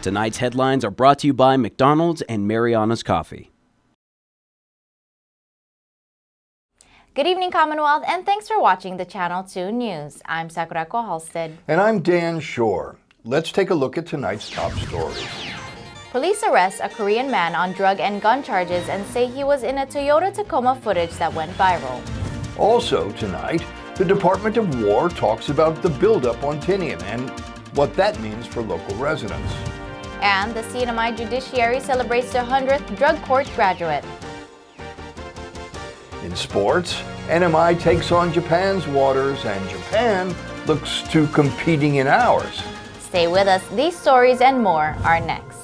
Tonight's headlines are brought to you by McDonald's and Marianas Coffee. Good evening, Commonwealth, and thanks for watching the Channel 2 News. I'm Sakurako Halstead. And I'm Dan Shore. Let's take a look at tonight's top stories. Police arrest a Korean man on drug and gun charges and say he was in a Toyota Tacoma footage that went viral. Also tonight, the Department of War talks about the buildup on Tinian and what that means for local residents. And the CNMI Judiciary celebrates their 100th drug court graduate. In sports, NMI takes on Japan's waters and Japan looks to competing in ours. Stay with us. These stories and more are next.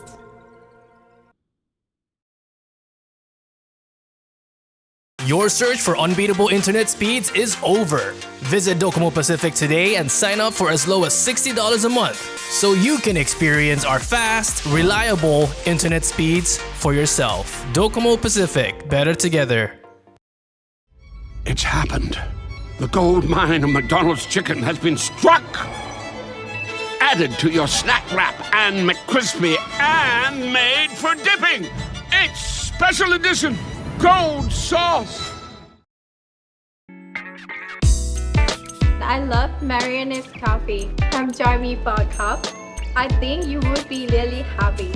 Your search for unbeatable internet speeds is over. Visit Docomo Pacific today and sign up for as low as $60 a month so you can experience our fast, reliable internet speeds for yourself. Docomo Pacific, better together. It's happened. The gold mine of McDonald's chicken has been struck. Added to your snack wrap and McCrispy and made for dipping. It's special edition gold sauce. I love Marianas coffee. Come join me for a cup. I think you would be really happy.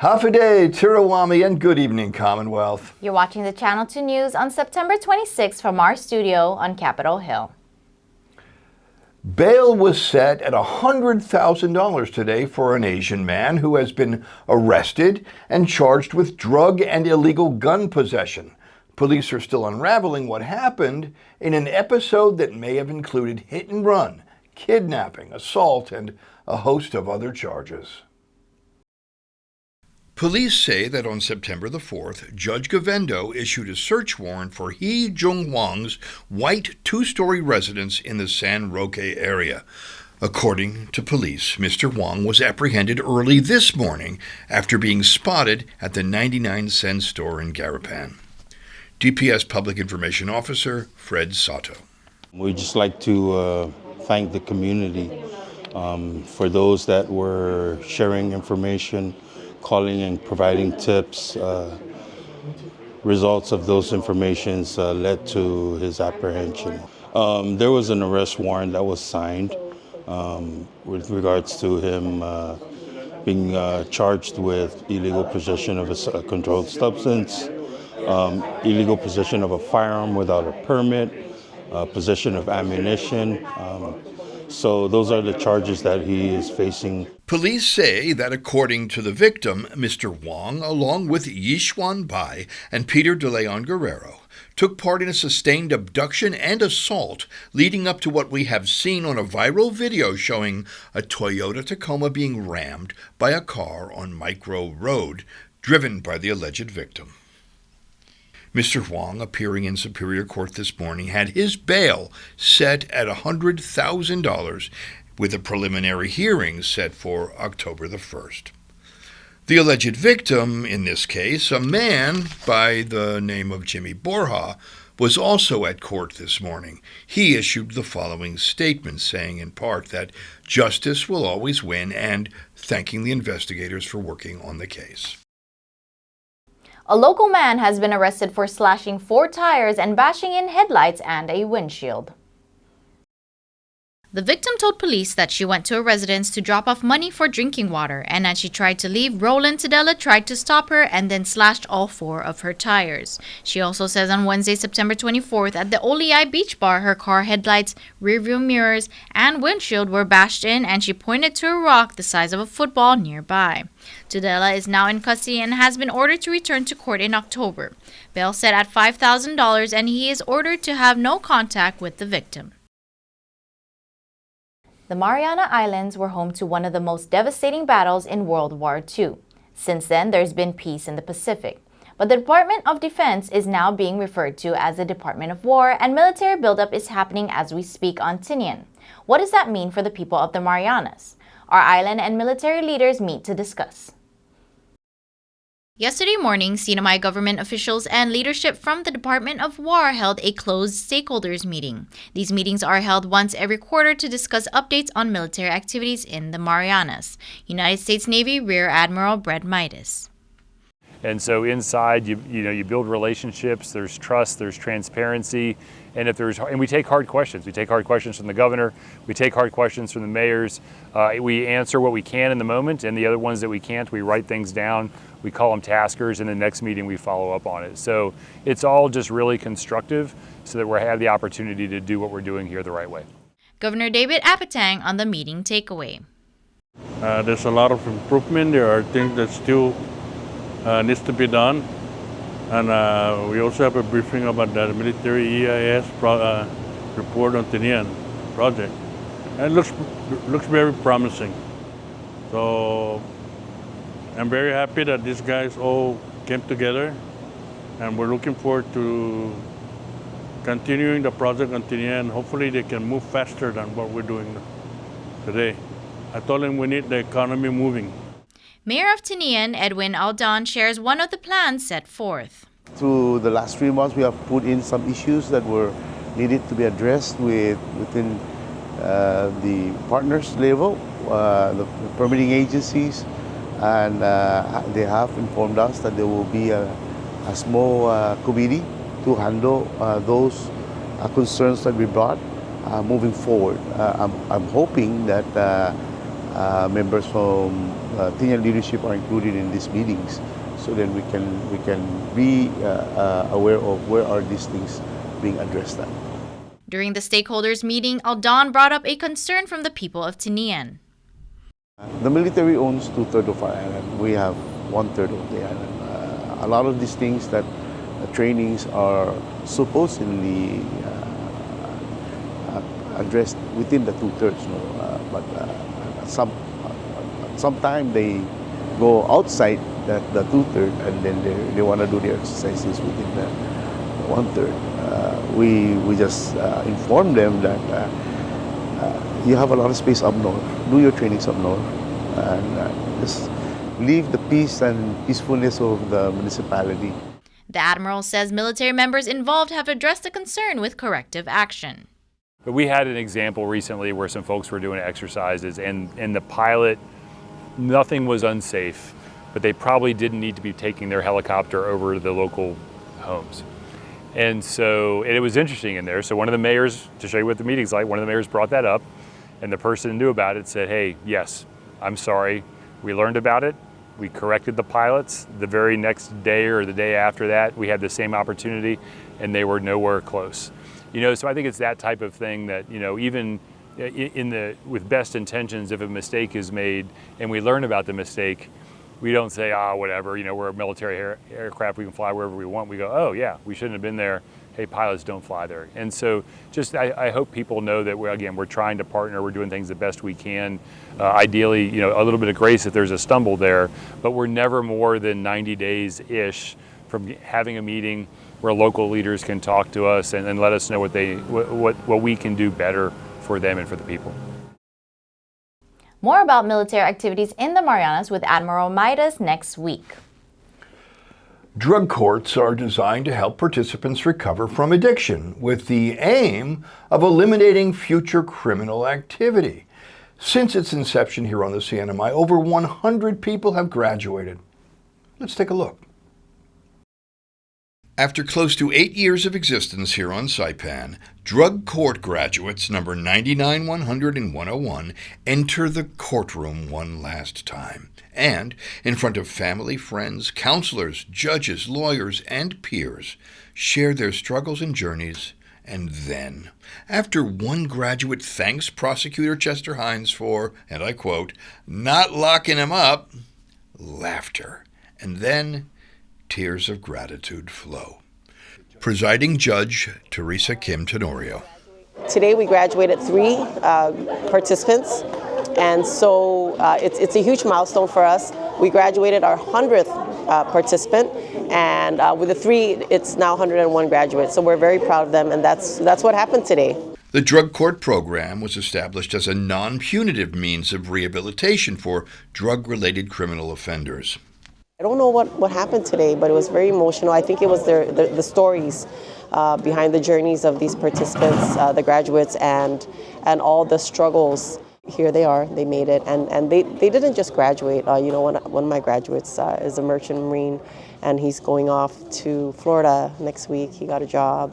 Hafiday, Tirawami, and good evening, Commonwealth. You're watching the Channel 2 News on September 26th from our studio on Capitol Hill. Bail was set at $100,000 today for an Asian man who has been arrested and charged with drug and illegal gun possession. Police are still unraveling what happened in an episode that may have included hit and run, kidnapping, assault, and a host of other charges. Police say that on September the 4th, Judge Govendo issued a search warrant for Hee Jung Hwang's white two-story residence in the San Roque area. According to police, Mr. Hwang was apprehended early this morning after being spotted at the 99-cent store in Garapan. DPS Public Information Officer Fred Sato. We'd just like to thank the community for those that were sharing information, calling and providing tips. Results of those informations led to his apprehension. There was an arrest warrant that was signed with regards to him being charged with illegal possession of a controlled substance, illegal possession of a firearm without a permit, possession of ammunition. So those are the charges that he is facing. Police say that according to the victim, Mr. Hwang, along with Yishuan Bai and Peter De Leon Guerrero, took part in a sustained abduction and assault leading up to what we have seen on a viral video showing a Toyota Tacoma being rammed by a car on Micro Road, driven by the alleged victim. Mr. Hwang, appearing in Superior Court this morning, had his bail set at $100,000 with a preliminary hearing set for October the 1st. The alleged victim, in this case, a man by the name of Jimmy Borja, was also at court this morning. He issued the following statement, saying in part that justice will always win and thanking the investigators for working on the case. A local man has been arrested for slashing 4 tires and bashing in headlights and a windshield. The victim told police that she went to a residence to drop off money for drinking water, and as she tried to leave, Roland Tadella tried to stop her and then slashed all 4 of her tires. She also says on Wednesday, September 24th, at the Oliai Beach Bar, her car headlights, rearview mirrors, and windshield were bashed in, and she pointed to a rock the size of a football nearby. Tadella is now in custody and has been ordered to return to court in October. Bail set at $5,000, and he is ordered to have no contact with the victim. The Mariana Islands were home to one of the most devastating battles in World War II. Since then, there's been peace in the Pacific. But the Department of Defense is now being referred to as the Department of War, and military buildup is happening as we speak on Tinian. What does that mean for the people of the Marianas? Our island and military leaders meet to discuss. Yesterday morning, CNMI government officials and leadership from the Department of War held a closed stakeholders meeting. These meetings are held once every quarter to discuss updates on military activities in the Marianas. United States Navy Rear Admiral Brett Midas. And so inside, you build relationships. There's trust. There's transparency. And we take hard questions. We take hard questions from the governor. We take hard questions from the mayors. We answer what we can in the moment, and the other ones that we can't, we write things down. We call them taskers, and the next meeting we follow up on it. So it's all just really constructive, so that we have the opportunity to do what we're doing here the right way. Governor David Apatang on the meeting takeaway. There's a lot of improvement. There are things that still needs to be done. And we also have a briefing about the military EIS report on Tinian project. And it looks very promising. So I'm very happy that these guys all came together, and we're looking forward to continuing the project on Tinian. Hopefully they can move faster than what we're doing today. I told them we need the economy moving. Mayor of Tinian, Edwin Aldon, shares one of the plans set forth. Through the last 3 months, we have put in some issues that were needed to be addressed within the partners level, the permitting agencies, and they have informed us that there will be a small committee to handle those concerns that we brought moving forward. I'm hoping that members from Tinian leadership are included in these meetings, so then we can be aware of where are these things being addressed at. During the stakeholders meeting, Aldon brought up a concern from the people of Tinian. The military owns 2/3 of our island. We have 1/3 of the island. A lot of these things that trainings are supposedly addressed within the 2/3, but sometimes they go outside the 2/3, and then they want to do their exercises within the 1/3. We just inform them that you have a lot of space up north. Do your trainings up north, and just leave the peace and peacefulness of the municipality. The Admiral says military members involved have addressed the concern with corrective action. But we had an example recently where some folks were doing exercises, and the pilot, nothing was unsafe, but they probably didn't need to be taking their helicopter over to the local homes. And so it was interesting in there. So one of the mayors, to show you what the meeting's like, one of the mayors brought that up, and the person who knew about it said, hey, yes, I'm sorry. We learned about it. We corrected the pilots. The very next day or the day after that, we had the same opportunity, and they were nowhere close. So I think it's that type of thing that, even with best intentions, if a mistake is made and we learn about the mistake, we don't say, whatever, we're a military aircraft, we can fly wherever we want. We go, oh yeah, we shouldn't have been there. Hey, pilots don't fly there. And so I hope people know that we're trying to partner, we're doing things the best we can. Ideally, a little bit of grace if there's a stumble there, but we're never more than 90 days-ish from having a meeting where local leaders can talk to us and let us know what we can do better for them and for the people. More about military activities in the Marianas with Admiral Midas next week. Drug courts are designed to help participants recover from addiction with the aim of eliminating future criminal activity. Since its inception here on the CNMI, over 100 people have graduated. Let's take a look. After close to 8 years of existence here on Saipan, drug court graduates number 99, 100, and 101 enter the courtroom one last time. And, in front of family, friends, counselors, judges, lawyers, and peers, share their struggles and journeys. And then, after one graduate thanks Prosecutor Chester Hines for, and I quote, not locking him up, laughter. And then, tears of gratitude flow. Presiding Judge Teresa Kim Tenorio. Today we graduated 3 participants, and so it's a huge milestone for us. We graduated our 100th participant, and with the 3, it's now 101 graduates. So we're very proud of them, and that's what happened today. The drug court program was established as a non-punitive means of rehabilitation for drug-related criminal offenders. I don't know what happened today, but it was very emotional. I think it was the stories behind the journeys of these participants, the graduates, and all the struggles. Here they are, they made it, and they didn't just graduate. One of my graduates is a merchant marine, and he's going off to Florida next week. He got a job.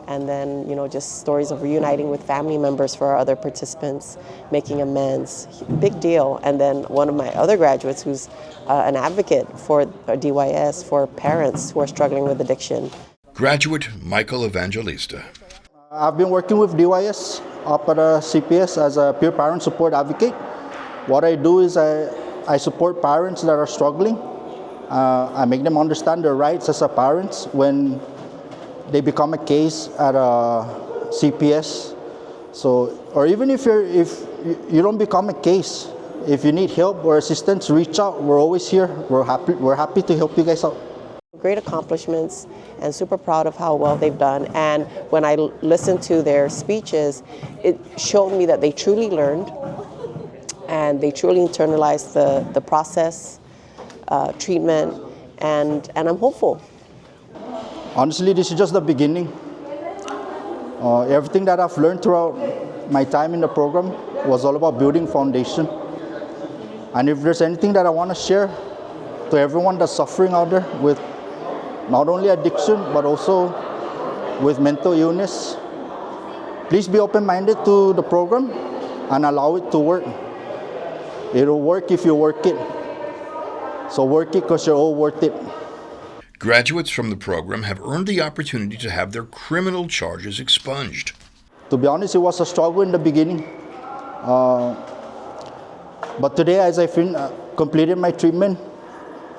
And then, just stories of reuniting with family members for our other participants, making amends, big deal. And then one of my other graduates who's an advocate for DYS, for parents who are struggling with addiction. Graduate Michael Evangelista. I've been working with DYS up at CPS as a peer parent support advocate. What I do is I support parents that are struggling. I make them understand their rights as a parents when they become a case at a CPS. So, or even if you don't become a case, if you need help or assistance, reach out. We're always here. We're happy to help you guys out. Great accomplishments, and super proud of how well they've done. And when I listened to their speeches, it showed me that they truly learned and they truly internalized the process, treatment, and I'm hopeful. Honestly, this is just the beginning. Everything that I've learned throughout my time in the program was all about building foundation. And if there's anything that I want to share to everyone that's suffering out there with not only addiction, but also with mental illness, please be open-minded to the program and allow it to work. It'll work if you work it. So work it because you're all worth it. Graduates from the program have earned the opportunity to have their criminal charges expunged. To be honest, it was a struggle in the beginning. But today, as I completed my treatment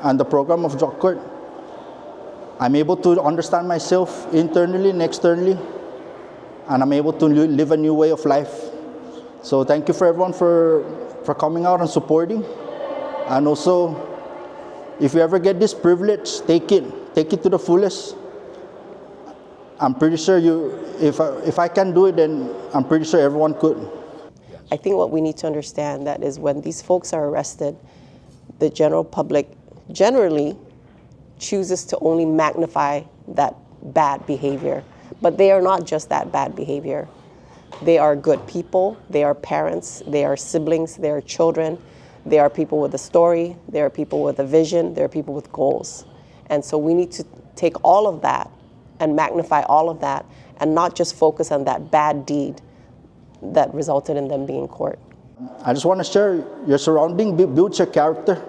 and the program of drug court, I'm able to understand myself internally and externally, and I'm able to live a new way of life. So thank you for everyone for coming out and supporting. And also, if you ever get this privilege, take it to the fullest. I'm pretty sure if I can do it, then I'm pretty sure everyone could. I think what we need to understand that is when these folks are arrested, the general public generally chooses to only magnify that bad behavior. But they are not just that bad behavior. They are good people, they are parents, they are siblings, they are children. There are people with a story, there are people with a vision, there are people with goals. And so we need to take all of that and magnify all of that and not just focus on that bad deed that resulted in them being in court. I just want to share your surrounding builds your character.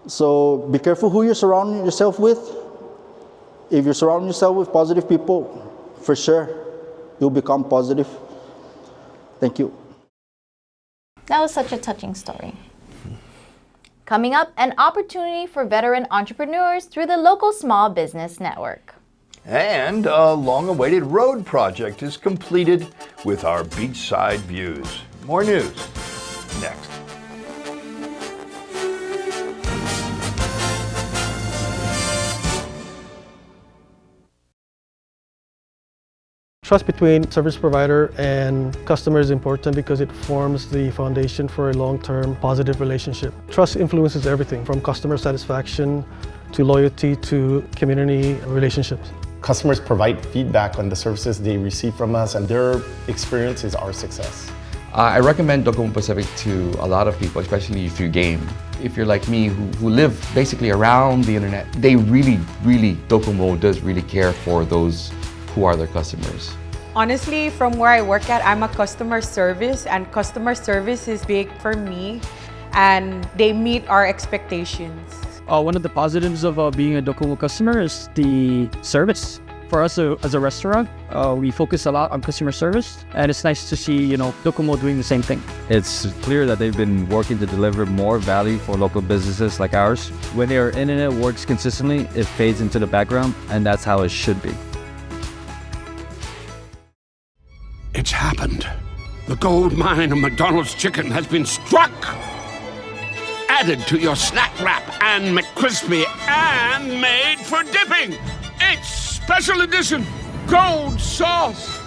So be careful who you're surrounding yourself with. If you surround yourself with positive people, for sure, you'll become positive. Thank you. That was such a touching story. Coming up, an opportunity for veteran entrepreneurs through the local small business network. And a long-awaited road project is completed with our beachside views. More news next. Trust between service provider and customer is important because it forms the foundation for a long-term positive relationship. Trust influences everything from customer satisfaction to loyalty to community relationships. Customers provide feedback on the services they receive from us, and their experience is our success. I recommend Docomo Pacific to a lot of people, especially through game. If you're like me, who live basically around the internet, they really, Docomo does really care for those who are their customers. Honestly, from where I work at, I'm a customer service, and customer service is big for me, and they meet our expectations. One of the positives of being a Docomo customer is the service. For us as a restaurant, we focus a lot on customer service, and it's nice to see, Docomo doing the same thing. It's clear that they've been working to deliver more value for local businesses like ours. When their internet works consistently, it fades into the background, and that's how it should be. It's happened. The gold mine of McDonald's chicken has been struck. Added to your snack wrap and McCrispy and made for dipping. It's special edition gold sauce.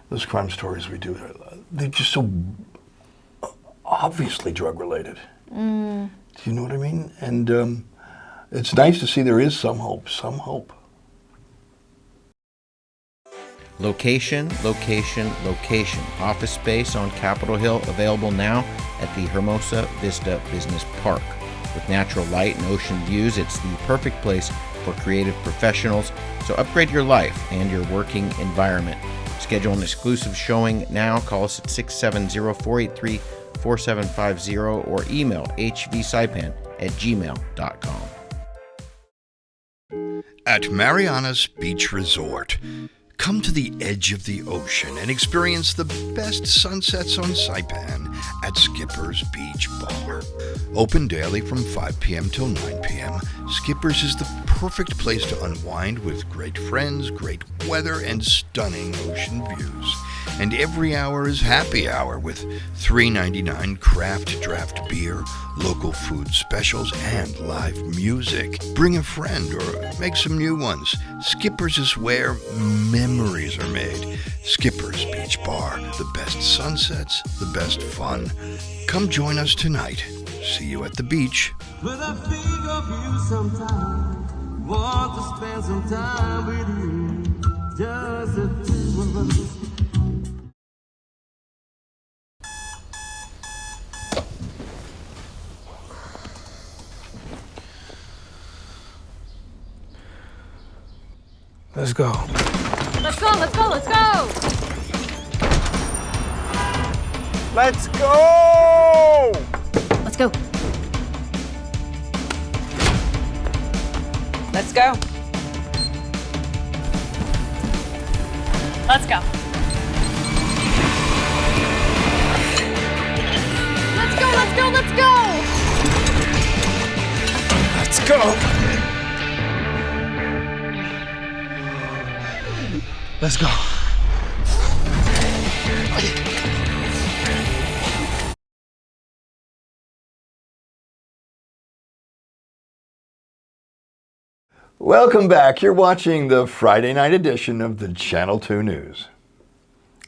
Those crime stories we do, they're just so obviously drug related. Do you know what I mean? And it's nice to see there is some hope, Location, location, location. Office space on Capitol Hill available now at the Hermosa Vista Business Park. With natural light and ocean views, it's the perfect place for creative professionals. So upgrade your life and your working environment. Schedule an exclusive showing now. Call us at 670-483-4750 or email hvsaipan@gmail.com. At Marianas Beach Resort, come to the edge of the ocean and experience the best sunsets on Saipan at Skipper's Beach Bar. Open daily from 5 p.m. till 9 p.m., Skipper's is the perfect place to unwind with great friends, great weather, and stunning ocean views. And every hour is happy hour with $3.99 craft draft beer, local food specials, and live music. Bring a friend or make some new ones. Skipper's is where memories are made. Skipper's Beach Bar, the best sunsets, the best fun. Come join us tonight. See you at the beach. When I think of you sometimes, want to spend some time with you, just the two of us. Let's go. Let's go, let's go, let's go! Let's go! Let's go. Let's go. Let's go. Let's go, let's go, let's go! Let's go! Let's go. Welcome back. You're watching the Friday night edition of the Channel 2 News.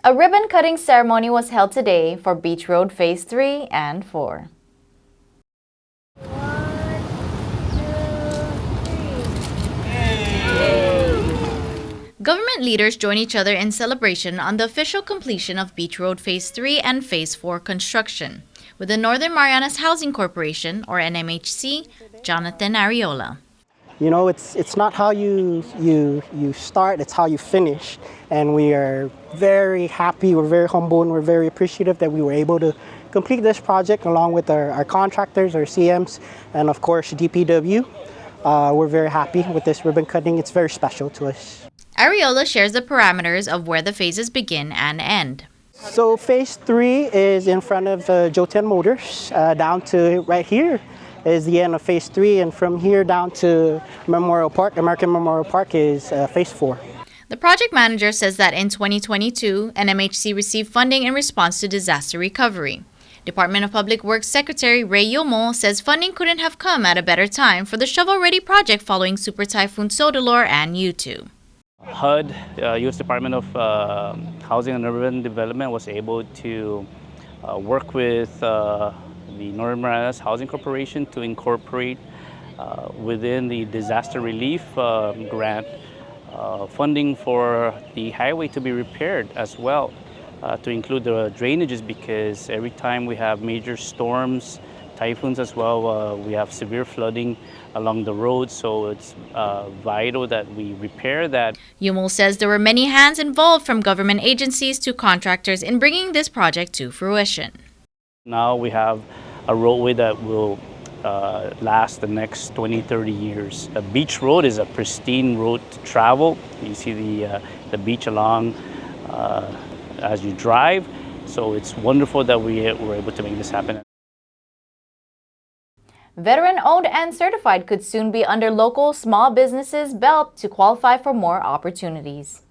A ribbon-cutting ceremony was held today for Beach Road Phase 3 and 4. Government leaders join each other in celebration on the official completion of Beach Road Phase 3 and Phase 4 construction. With the Northern Marianas Housing Corporation, or NMHC, Jonathan Ariola. You know, it's not how you start, it's how you finish. And we are very happy, we're very humble, and we're very appreciative that we were able to complete this project along with our contractors, our CMs, and of course DPW. We're very happy with this ribbon cutting. It's very special to us. Ariola shares the parameters of where the phases begin and end. So phase 3 is in front of Joten Motors, down to right here is the end of phase 3, and from here down to Memorial Park, American Memorial Park, is phase 4. The project manager says that in 2022, NMHC received funding in response to disaster recovery. Department of Public Works Secretary Ray Yomo says funding couldn't have come at a better time for the shovel-ready project following Super Typhoon Sodalor and U2. HUD, U.S. Department of Housing and Urban Development, was able to work with the Northern Marianas Housing Corporation to incorporate within the disaster relief grant funding for the highway to be repaired as well. to include the drainages, because every time we have major storms, typhoons as well, we have severe flooding along the road, so it's vital that we repair that. Yumul says there were many hands involved, from government agencies to contractors, in bringing this project to fruition. Now we have a roadway that will last the next 20-30 years. The beach road is a pristine road to travel. You see the beach along as you drive, so it's wonderful that we were able to make this happen. Veteran-owned and certified could soon be under local small businesses' belt to qualify for more opportunities.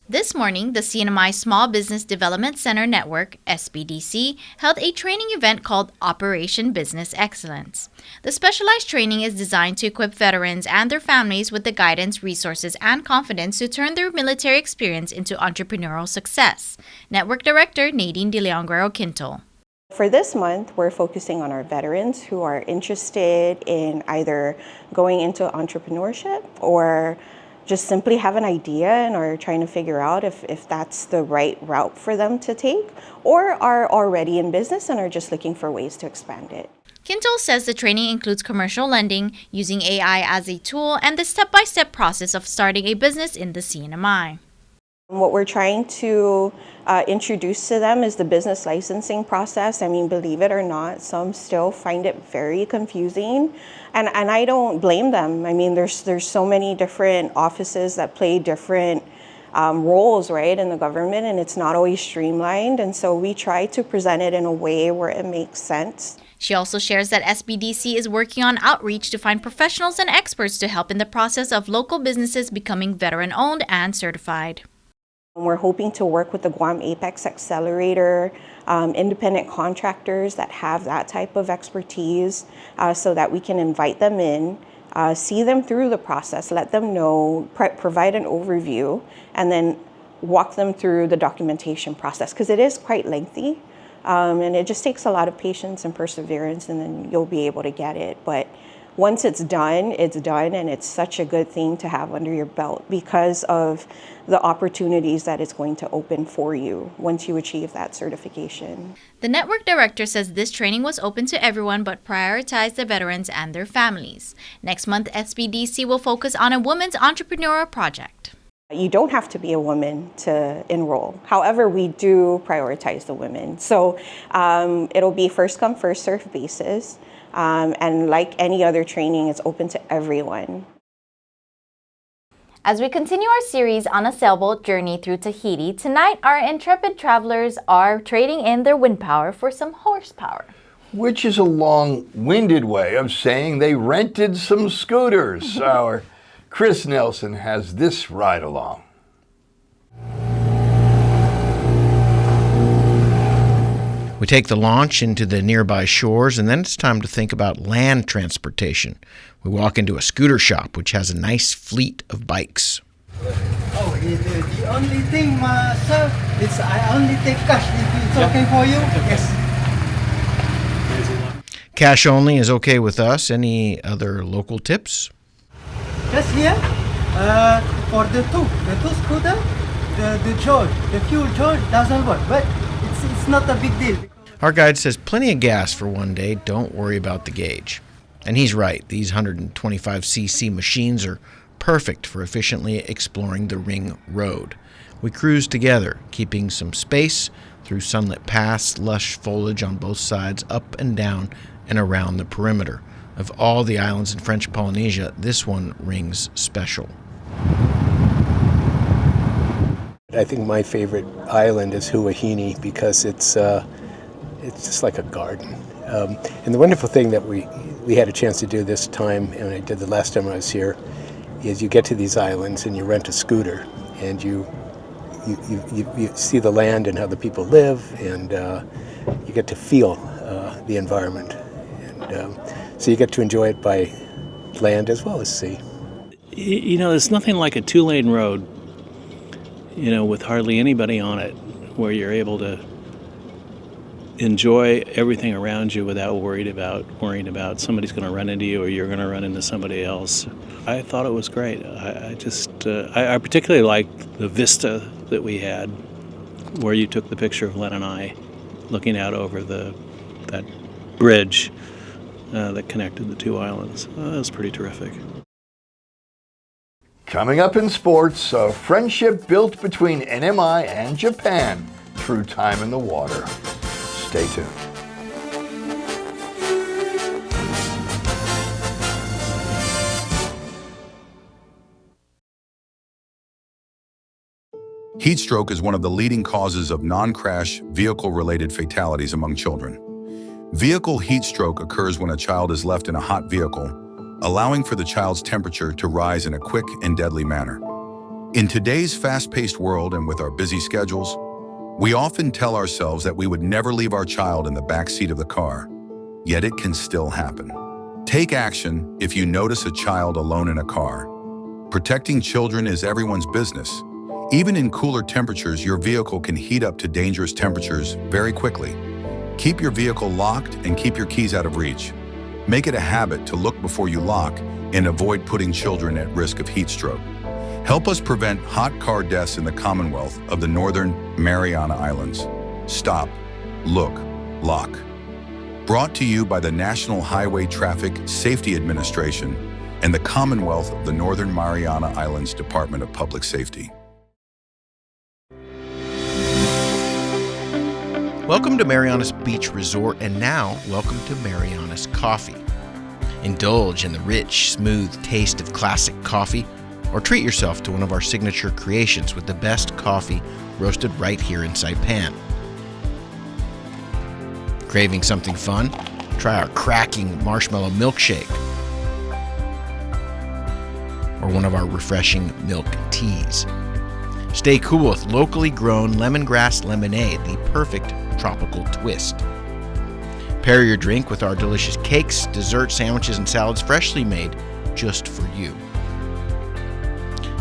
This morning, the CNMI Small Business Development Center Network, SBDC, held a training event called Operation Business Excellence. The specialized training is designed to equip veterans and their families with the guidance, resources, and confidence to turn their military experience into entrepreneurial success. Network Director Nadine De Leon Guerrero-Quinto. For this month, we're focusing on our veterans who are interested in either going into entrepreneurship or just simply have an idea and are trying to figure out if that's the right route for them to take, or are already in business and are just looking for ways to expand it. Quinto says the training includes commercial lending, using AI as a tool, and the step-by-step process of starting a business in the CNMI. What we're trying to introduce to them is the business licensing process. I mean, believe it or not, some still find it very confusing, and I don't blame them. I mean, there's so many different offices that play different roles, right, in the government, and it's not always streamlined, and so we try to present it in a way where it makes sense. She also shares that SBDC is working on outreach to find professionals and experts to help in the process of local businesses becoming veteran-owned and certified. We're hoping to work with the Guam Apex Accelerator, independent contractors that have that type of expertise, so that we can invite them in, see them through the process, let them know, provide an overview, and then walk them through the documentation process, because it is quite lengthy, and it just takes a lot of patience and perseverance, and then you'll be able to get it. But once it's done, and it's such a good thing to have under your belt because of the opportunities that it's going to open for you once you achieve that certification. The network director says this training was open to everyone but prioritized the veterans and their families. Next month, SBDC will focus on a women's entrepreneurial project. You don't have to be a woman to enroll. However, we do prioritize the women. So it'll be first come, first served basis. And like any other training, it's open to everyone. As we continue our series on a sailboat journey through Tahiti, tonight our intrepid travelers are trading in their wind power for some horsepower. Which is a long-winded way of saying they rented some scooters. Our Chris Nelson has this ride along. We take the launch into the nearby shores, and then it's time to think about land transportation. We walk into a scooter shop, which has a nice fleet of bikes. Oh, the only thing, sir, is I only take cash if it's okay for you. Yes. Cash only is okay with us. Any other local tips? Just here, for the two scooter, the fuel charge doesn't work, but it's not a big deal. Our guide says plenty of gas for one day. Don't worry about the gauge. And he's right. These 125cc machines are perfect for efficiently exploring the ring road. We cruise together, keeping some space through sunlit paths, lush foliage on both sides, up and down and around the perimeter. Of all the islands in French Polynesia, this one rings special. I think my favorite island is Huahine because it's just like a garden. And the wonderful thing that we had a chance to do this time, and I did the last time I was here, is you get to these islands and you rent a scooter and you see the land and how the people live, and you get to feel the environment. And so you get to enjoy it by land as well as sea. You know, there's nothing like a two-lane road, you know, with hardly anybody on it, where you're able to enjoy everything around you without worrying about somebody's going to run into you or you're going to run into somebody else. I thought it was great. I particularly liked the vista that we had where you took the picture of Len and I looking out over that bridge that connected the two islands. That was pretty terrific. Coming up in sports, a friendship built between NMI and Japan through time in the water. Stay tuned. Heat stroke is one of the leading causes of non-crash, vehicle-related fatalities among children. Vehicle heat stroke occurs when a child is left in a hot vehicle, allowing for the child's temperature to rise in a quick and deadly manner. In today's fast-paced world and with our busy schedules, we often tell ourselves that we would never leave our child in the back seat of the car, yet it can still happen. Take action if you notice a child alone in a car. Protecting children is everyone's business. Even in cooler temperatures, your vehicle can heat up to dangerous temperatures very quickly. Keep your vehicle locked and keep your keys out of reach. Make it a habit to look before you lock and avoid putting children at risk of heat stroke. Help us prevent hot car deaths in the Commonwealth of the Northern Mariana Islands. Stop, look, lock. Brought to you by the National Highway Traffic Safety Administration and the Commonwealth of the Northern Mariana Islands Department of Public Safety. Welcome to Marianas Beach Resort, and now welcome to Marianas Coffee. Indulge in the rich, smooth taste of classic coffee, or treat yourself to one of our signature creations with the best coffee roasted right here in Saipan. Craving something fun? Try our cracking marshmallow milkshake, or one of our refreshing milk teas. Stay cool with locally grown lemongrass lemonade, the perfect tropical twist. Pair your drink with our delicious cakes, dessert, sandwiches, and salads freshly made just for you.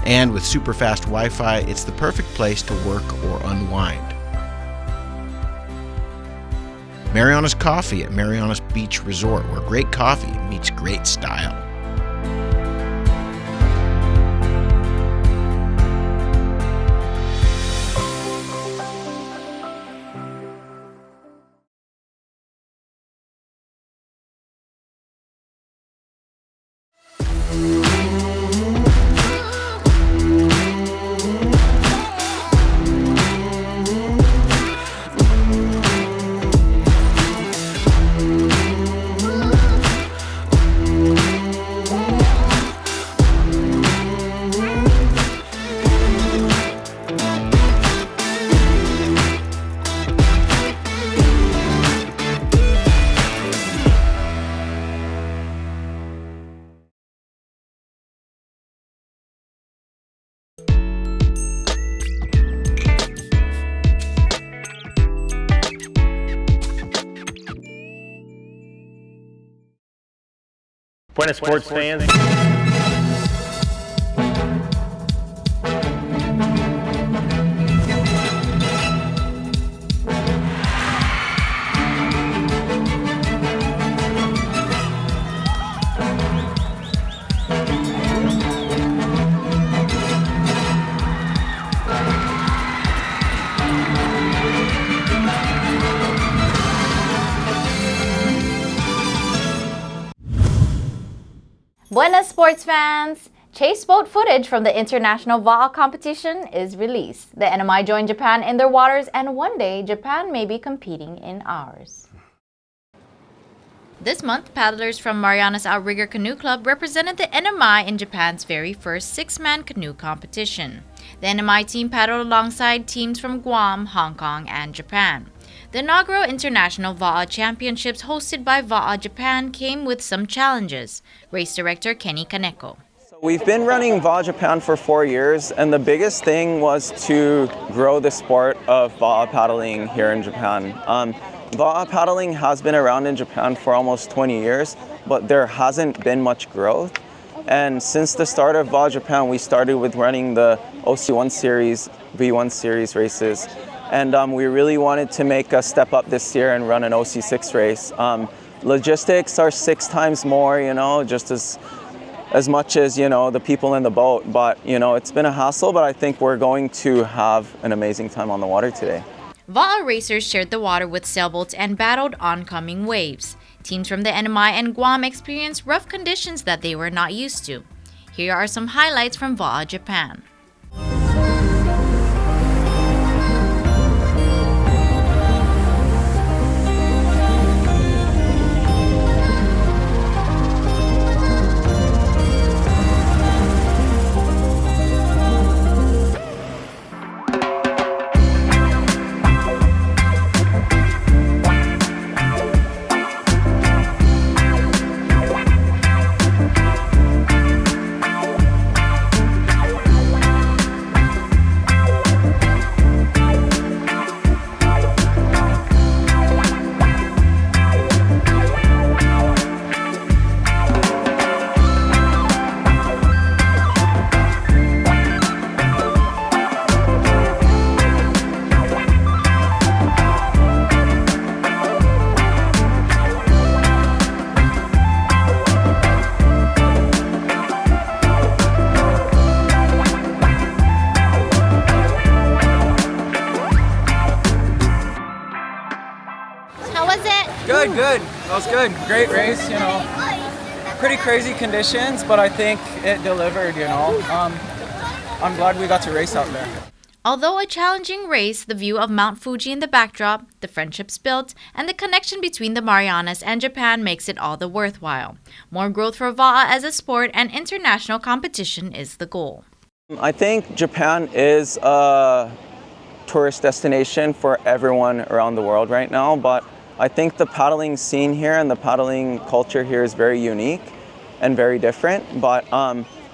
And with super fast Wi-Fi, it's the perfect place to work or unwind. Marianas Coffee at Marianas Beach Resort, where great coffee meets great style. Buenas sports fans. Buenas sports fans! Chase boat footage from the International Va'a competition is released. The NMI joined Japan in their waters, and one day Japan may be competing in ours. This month, paddlers from Marianas Outrigger Canoe Club represented the NMI in Japan's very first six-man canoe competition. The NMI team paddled alongside teams from Guam, Hong Kong, and Japan. The inaugural International Va'a Championships hosted by Va'a Japan came with some challenges. Race director Kenny Kaneko. We've been running Va'a Japan for 4 years, and the biggest thing was to grow the sport of Va'a paddling here in Japan. Va'a paddling has been around in Japan for almost 20 years, but there hasn't been much growth. And since the start of Va'a Japan, we started with running the OC1 series, V1 series races. And we really wanted to make a step up this year and run an OC6 race. Logistics are 6 times more, just as as much as, you know, the people in the boat. But, you know, it's been a hassle, but I think we're going to have an amazing time on the water today. Va'a racers shared the water with sailboats and battled oncoming waves. Teams from the NMI and Guam experienced rough conditions that they were not used to. Here are some highlights from Va'a, Japan. Good. That was good. Great race, you know. Pretty crazy conditions, but I think it delivered, you know. I'm glad we got to race out there. Although a challenging race, the view of Mount Fuji in the backdrop, the friendships built, and the connection between the Marianas and Japan makes it all the worthwhile. More growth for Va'a as a sport and international competition is the goal. I think Japan is a tourist destination for everyone around the world right now, but I think the paddling scene here and the paddling culture here is very unique and very different, but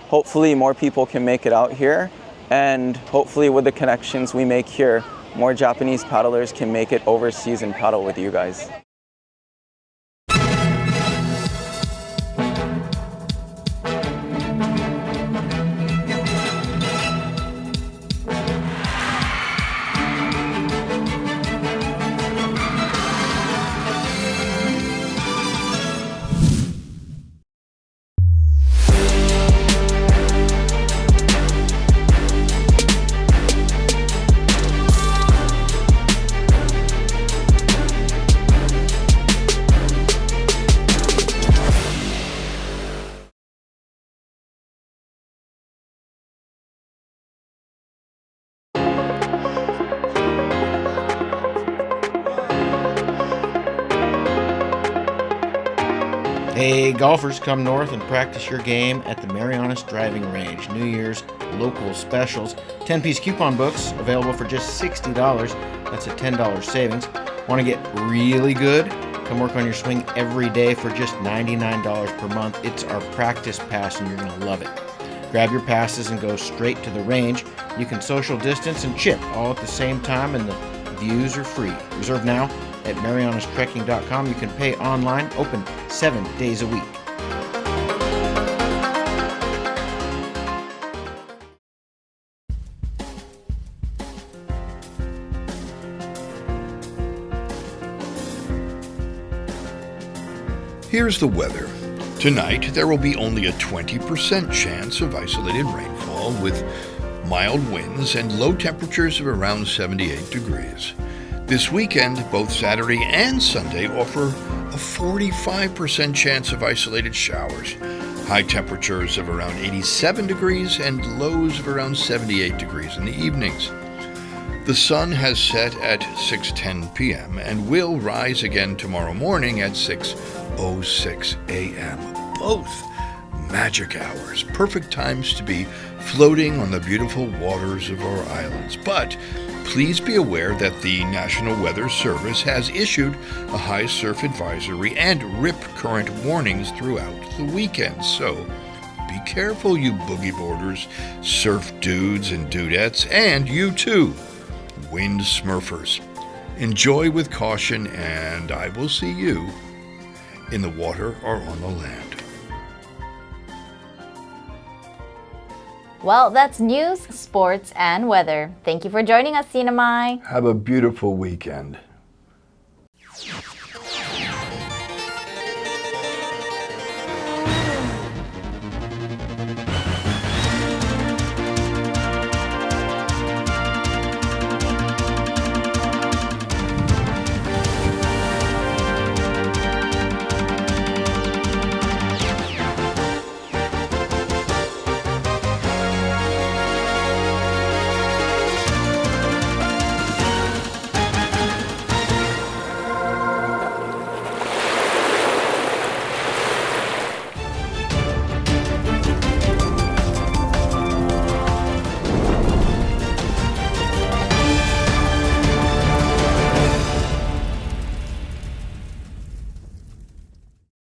hopefully more people can make it out here, and hopefully with the connections we make here, more Japanese paddlers can make it overseas and paddle with you guys. Hey, golfers, come north and practice your game at the Marianas Driving Range. New Year's local specials. 10-piece coupon books available for just $60. That's a $10 savings. Want to get really good? Come work on your swing every day for just $99 per month. It's our practice pass and you're going to love it. Grab your passes and go straight to the range. You can social distance and chip all at the same time, and the views are free. Reserve now at marianastrekking.com. You can pay online, open 7 days a week. Here's the weather. Tonight, there will be only a 20% chance of isolated rainfall with mild winds and low temperatures of around 78 degrees. This weekend, both Saturday and Sunday offer a 45% chance of isolated showers, high temperatures of around 87 degrees and lows of around 78 degrees in the evenings. The sun has set at 6:10 p.m. and will rise again tomorrow morning at 6:06 a.m. Both magic hours, perfect times to be floating on the beautiful waters of our islands. But please be aware that the National Weather Service has issued a high surf advisory and rip current warnings throughout the weekend. So be careful, you boogie boarders, surf dudes and dudettes, and you too, wind smurfers. Enjoy with caution, and I will see you in the water or on the land. Well, that's news, sports, and weather. Thank you for joining us, Sinamai. Have a beautiful weekend.